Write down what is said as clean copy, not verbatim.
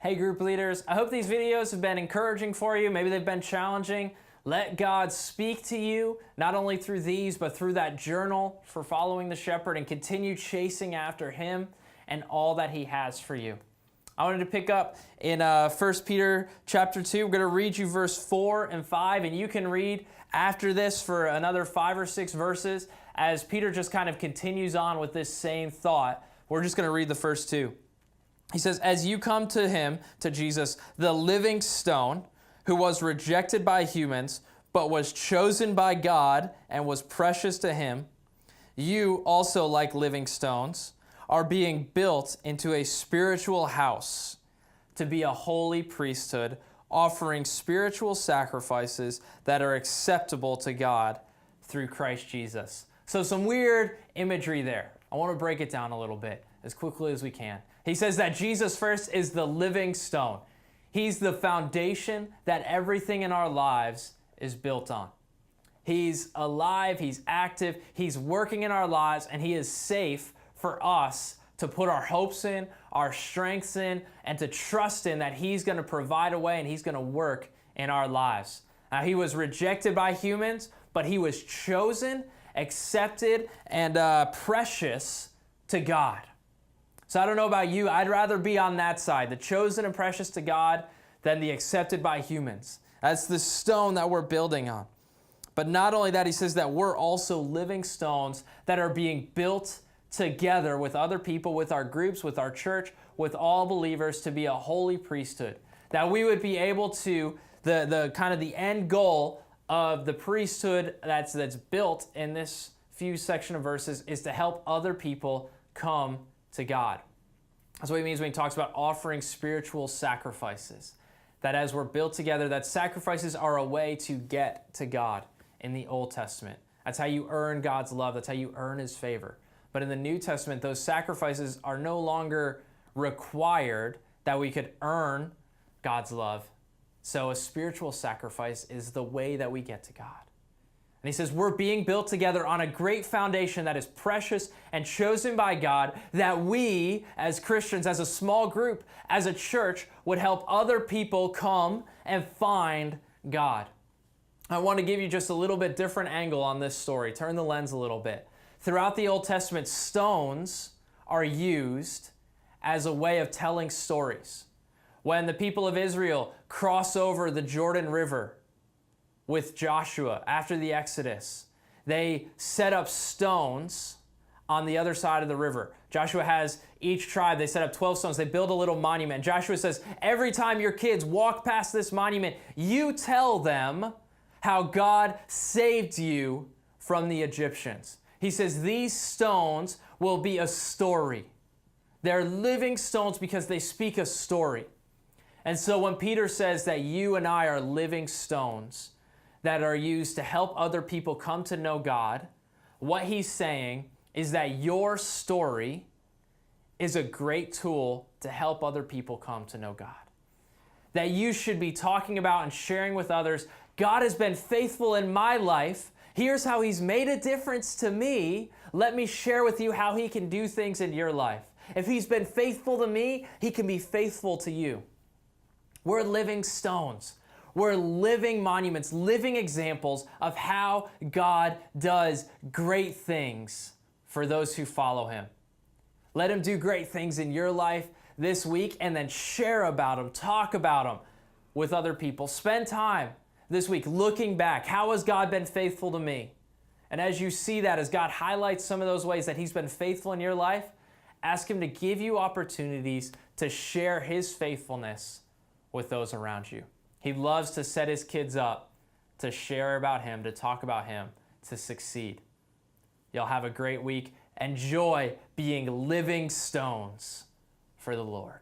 Hey group leaders, I hope these videos have been encouraging for you. Maybe they've been challenging. Let God speak to you, not only through these, but through that journal for following the shepherd, and continue chasing after him and all that he has for you. I wanted to pick up in 1 Peter chapter 2. We're going to read you verse 4 and 5, and you can read after this for another 5 or 6 verses as Peter just kind of continues on with this same thought. We're just going to read the first 2. He says, as you come to him, to Jesus, the living stone, who was rejected by humans, but was chosen by God and was precious to him, you also, like living stones, are being built into a spiritual house to be a holy priesthood, offering spiritual sacrifices that are acceptable to God through Christ Jesus. So some weird imagery there. I want to break it down a little bit as quickly as we can. He says that Jesus first is the living stone. He's the foundation that everything in our lives is built on. He's alive, he's active, he's working in our lives, and he is safe for us to put our hopes in, our strengths in, and to trust in that he's going to provide a way and he's going to work in our lives. Now, he was rejected by humans, but he was chosen, accepted, and precious to God. So I don't know about you, I'd rather be on that side, the chosen and precious to God, than the accepted by humans. That's the stone that we're building on. But not only that, he says that we're also living stones that are being built together with other people, with our groups, with our church, with all believers to be a holy priesthood. That we would be able to, the kind of the end goal of the priesthood that's built in this few section of verses is to help other people come to God. That's what he means when he talks about offering spiritual sacrifices. That as we're built together, that sacrifices are a way to get to God in the Old Testament. That's how you earn God's love. That's how you earn his favor. But in the New Testament, those sacrifices are no longer required that we could earn God's love. So a spiritual sacrifice is the way that we get to God. And he says, we're being built together on a great foundation that is precious and chosen by God, that we, as Christians, as a small group, as a church, would help other people come and find God. I want to give you just a little bit different angle on this story. Turn the lens a little bit. Throughout the Old Testament, stones are used as a way of telling stories. When the people of Israel cross over the Jordan River with Joshua after the Exodus, they set up stones on the other side of the river. Joshua has each tribe, they set up 12 stones. They build a little monument. Joshua says, every time your kids walk past this monument, you tell them how God saved you from the Egyptians. He says these stones will be a story. They're living stones because they speak a story. And so when Peter says that you and I are living stones that are used to help other people come to know God, what he's saying is that your story is a great tool to help other people come to know God. That you should be talking about and sharing with others, God has been faithful in my life. Here's how he's made a difference to me. Let me share with you how he can do things in your life. If he's been faithful to me, he can be faithful to you. We're living stones. We're living monuments, living examples of how God does great things for those who follow him. Let him do great things in your life this week and then share about them, talk about them with other people. Spend time this week looking back. How has God been faithful to me? And as you see that, as God highlights some of those ways that he's been faithful in your life, ask him to give you opportunities to share his faithfulness with those around you. He loves to set his kids up to share about him, to talk about him, to succeed. Y'all have a great week. Enjoy being living stones for the Lord.